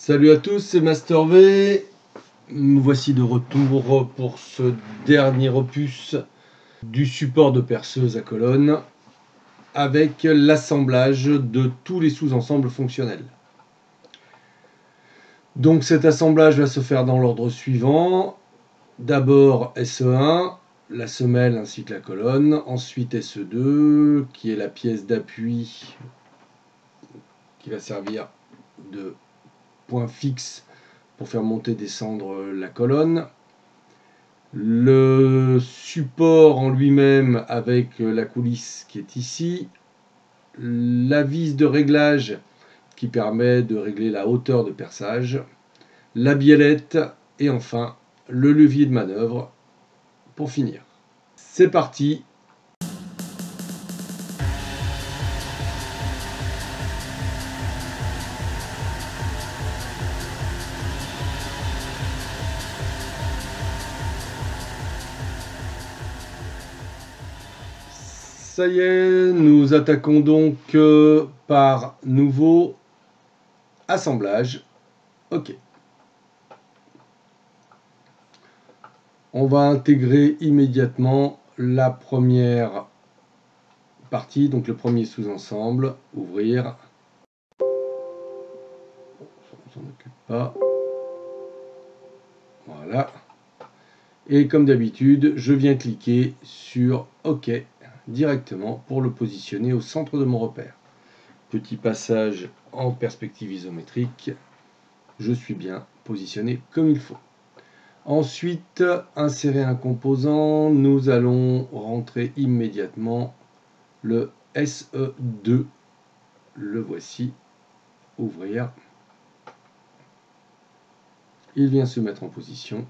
Salut à tous, c'est Master V. Nous voici de retour pour ce dernier opus du support de perceuse à colonne avec l'assemblage de tous les sous-ensembles fonctionnels. Donc cet assemblage va se faire dans l'ordre suivant. D'abord SE1, la semelle ainsi que la colonne. Ensuite SE2, qui est la pièce d'appui qui va servir de point fixe pour faire monter et descendre la colonne. Le support en lui-même avec la coulisse qui est ici. La vis de réglage qui permet de régler la hauteur de perçage. La biellette et enfin le levier de manœuvre pour finir. C'est parti! Ça y est, nous attaquons donc par nouveau assemblage. Ok. On va intégrer immédiatement la première partie, donc le premier sous-ensemble. Ouvrir. On s'en occupe pas. Voilà. Et comme d'habitude, je viens cliquer sur OK directement pour le positionner au centre de mon repère. Petit passage en perspective isométrique. Je suis bien positionné comme il faut. Ensuite, insérer un composant. Nous allons rentrer immédiatement le SE2. Le voici. Ouvrir. Il vient se mettre en position.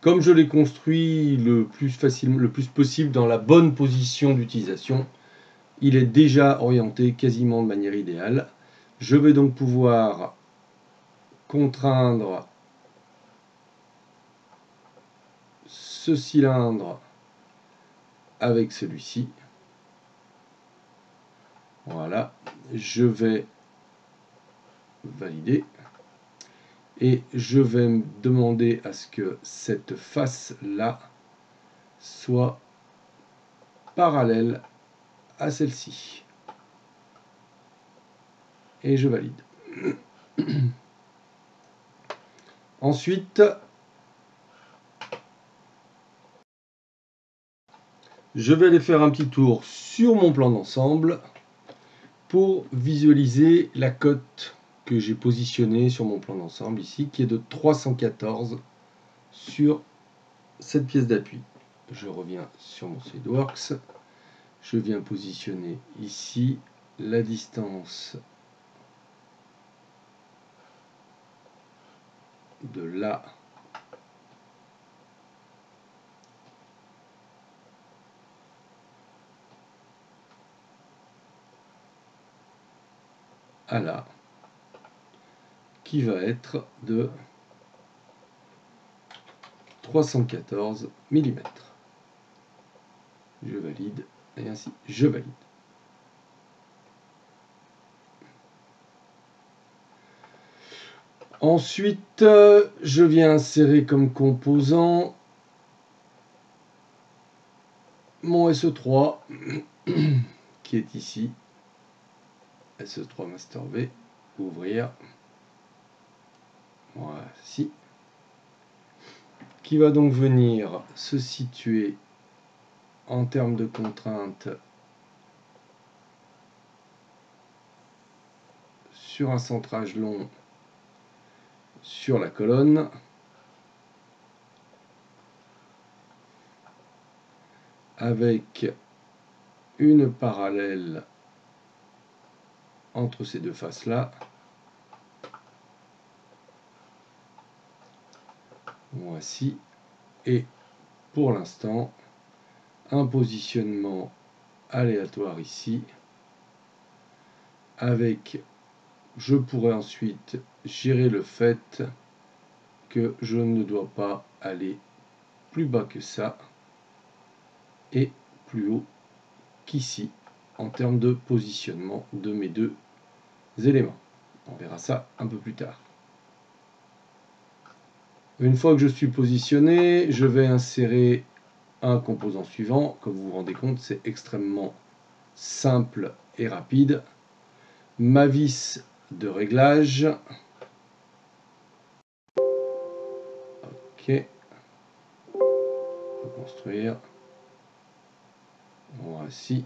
Comme je l'ai construit le plus possible dans la bonne position d'utilisation, il est déjà orienté quasiment de manière idéale. Je vais donc pouvoir contraindre ce cylindre avec celui-ci. Voilà, je vais valider et je vais me demander à ce que cette face-là soit parallèle à celle-ci. Et je valide. Ensuite, je vais aller faire un petit tour sur mon plan d'ensemble pour visualiser la cote que j'ai positionnée sur mon plan d'ensemble ici, qui est de 314 sur cette pièce d'appui. Je reviens sur mon SolidWorks. Je viens positionner ici la distance de là à là, qui va être de 314 mm. Je valide, et ainsi je valide. Ensuite, je viens insérer comme composant mon SE3 qui est ici. SE3 Master V, ouvrir. Voici. Qui va donc venir se situer en termes de contraintes sur un centrage long sur la colonne. Avec une parallèle entre ces deux faces-là. Voici. Et pour l'instant, un positionnement aléatoire ici. Avec, je pourrais ensuite gérer le fait que je ne dois pas aller plus bas que ça et plus haut qu'ici en termes de positionnement de mes deux éléments. On verra ça un peu plus tard. Une fois que je suis positionné, je vais insérer un composant suivant. Comme vous vous rendez compte, c'est extrêmement simple et rapide. Ma vis de réglage. Ok. Reconstruire. Voici.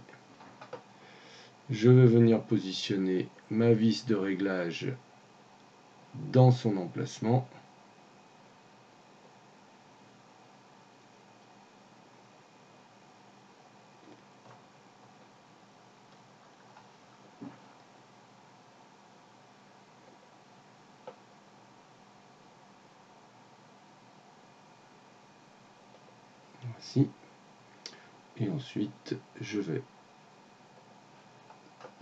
Je vais venir positionner ma vis de réglage dans son emplacement. Voici. Et ensuite, je vais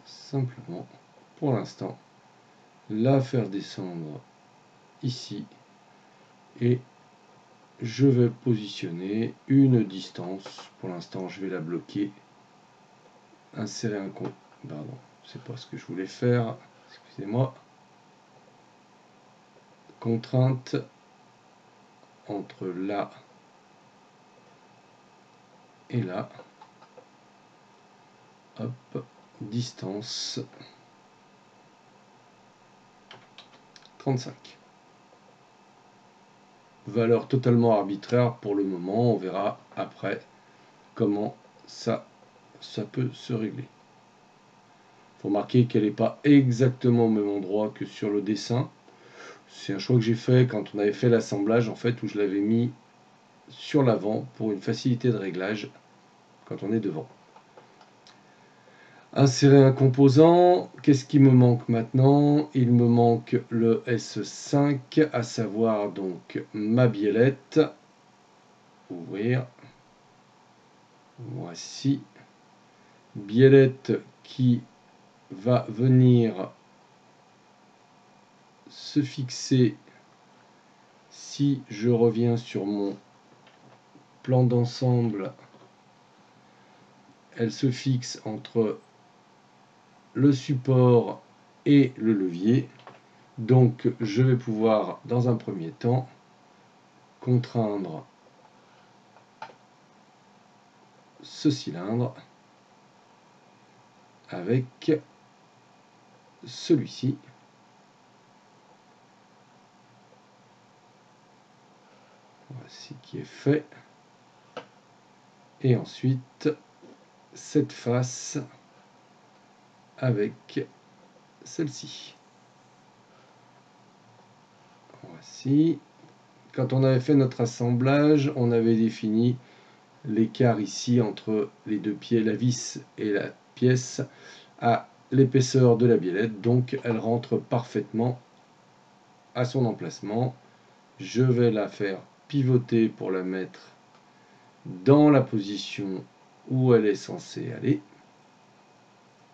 simplement, pour l'instant, la faire descendre ici. Et je vais positionner une distance. Pour l'instant, je vais la bloquer. Insérer un compte. Pardon, c'est pas ce que je voulais faire. Excusez-moi. Contrainte entre là et là. Hop, distance 35. Valeur totalement arbitraire pour le moment. On verra après comment ça peut se régler. Il faut remarquer qu'elle n'est pas exactement au même endroit que sur le dessin. C'est un choix que j'ai fait quand on avait fait l'assemblage, en fait, où je l'avais mis sur l'avant pour une facilité de réglage quand on est devant. Insérer un composant. Qu'est-ce qui me manque maintenant? Il me manque le S5, à savoir donc ma biellette. Ouvrir. Voici. Biellette qui va venir se fixer, si je reviens sur mon plan d'ensemble, elle se fixe entre le support et le levier. Donc je vais pouvoir dans un premier temps contraindre ce cylindre avec celui-ci. Voici qui est fait. Et ensuite cette face avec celle-ci. Voici. Quand on avait fait notre assemblage, on avait défini l'écart ici entre les deux pieds, la vis et la pièce, à l'épaisseur de la biellette. Donc elle rentre parfaitement à son emplacement. Je vais la faire pivoter pour la mettre dans la position où elle est censée aller.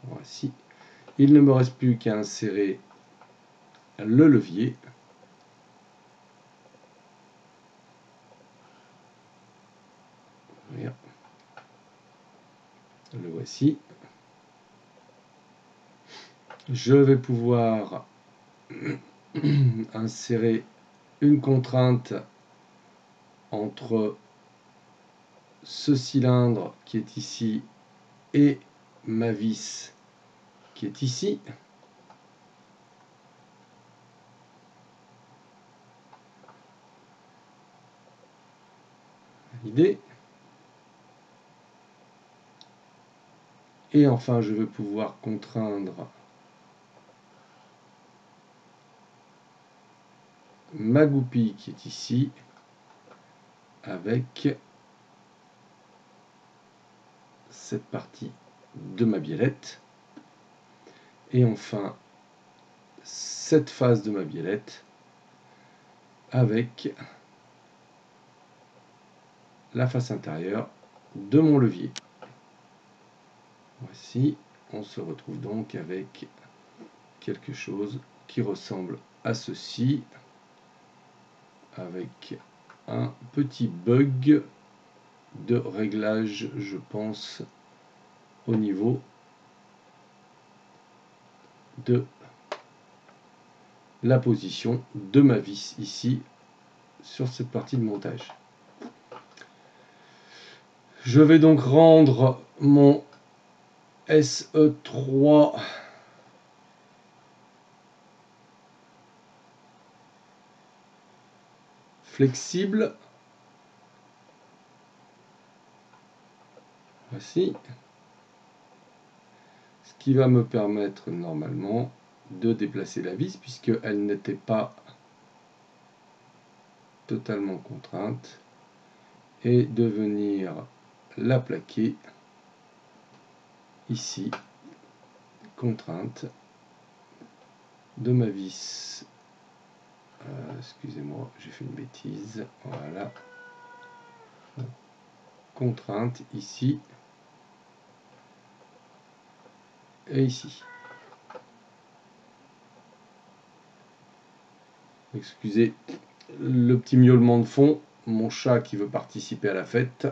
Voici. Il ne me reste plus qu'à insérer le levier. Le voici. Je vais pouvoir insérer une contrainte entre ce cylindre qui est ici et ma vis qui est ici. L'idée. Et enfin, je vais pouvoir contraindre ma goupille qui est ici avec cette partie de ma biellette. Et enfin, cette face de ma biellette avec la face intérieure de mon levier. Voici, on se retrouve donc avec quelque chose qui ressemble à ceci, avec un petit bug de réglage, je pense, au niveau de la position de ma vis ici sur cette partie de montage. Je vais donc rendre mon SE3 flexible. Voici. Ce qui va me permettre normalement de déplacer la vis puisqu'elle n'était pas totalement contrainte et de venir la plaquer ici, contrainte de ma vis. Excusez-moi, j'ai fait une bêtise. Voilà. Contrainte ici et ici. Excusez le petit miaulement de fond, mon chat qui veut participer à la fête.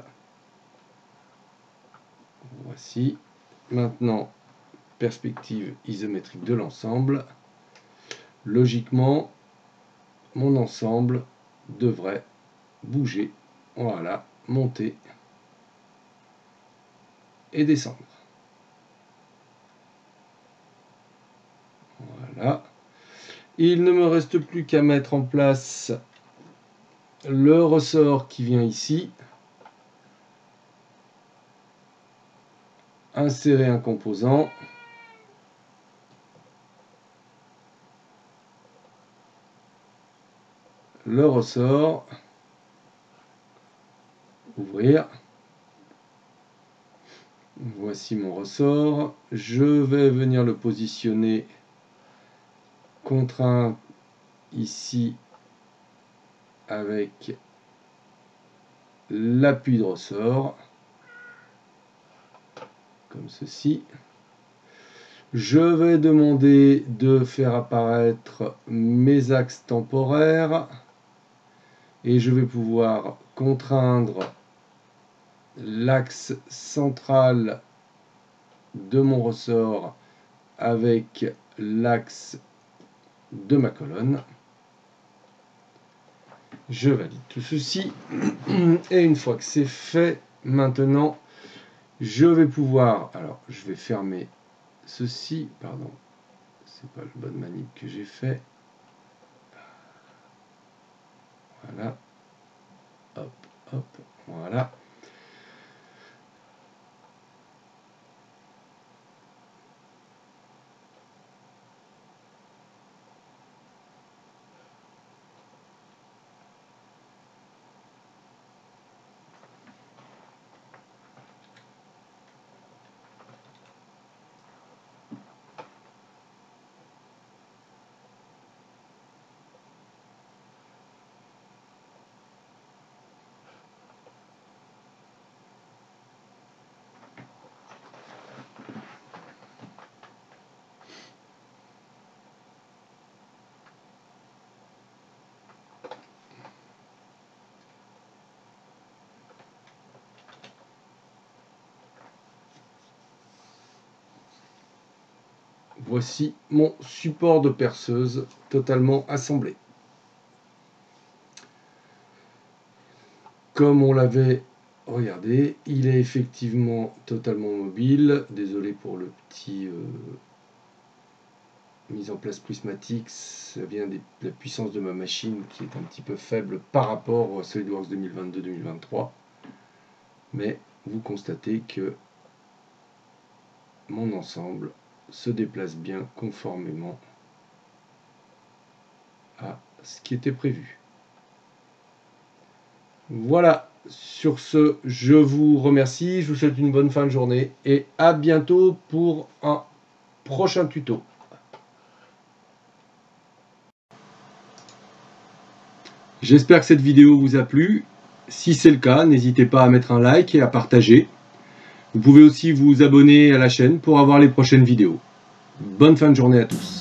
Voici. Maintenant, perspective isométrique de l'ensemble. Logiquement, mon ensemble devrait bouger. Voilà, monter et descendre. Voilà. Il ne me reste plus qu'à mettre en place le ressort qui vient ici. Insérer un composant. Le ressort. Ouvrir. Voici mon ressort. Je vais venir le positionner contraint ici avec l'appui de ressort. Comme ceci. Je vais demander de faire apparaître mes axes temporaires et je vais pouvoir contraindre l'axe central de mon ressort avec l'axe de ma colonne. Je valide tout ceci et une fois que c'est fait, maintenant je vais pouvoir, alors je vais fermer ceci, pardon, c'est pas la bonne manip que j'ai fait. Voilà, hop, hop, voilà. Voici mon support de perceuse totalement assemblé. Comme on l'avait regardé, il est effectivement totalement mobile. Désolé pour le petit mise en place prismatique, ça vient de la puissance de ma machine qui est un petit peu faible par rapport à SolidWorks 2022-2023. Mais vous constatez que mon ensemble se déplace bien conformément à ce qui était prévu. Voilà, sur ce, je vous remercie, je vous souhaite une bonne fin de journée et à bientôt pour un prochain tuto. J'espère que cette vidéo vous a plu. Si c'est le cas, n'hésitez pas à mettre un like et à partager. Vous pouvez aussi vous abonner à la chaîne pour avoir les prochaines vidéos. Bonne fin de journée à tous.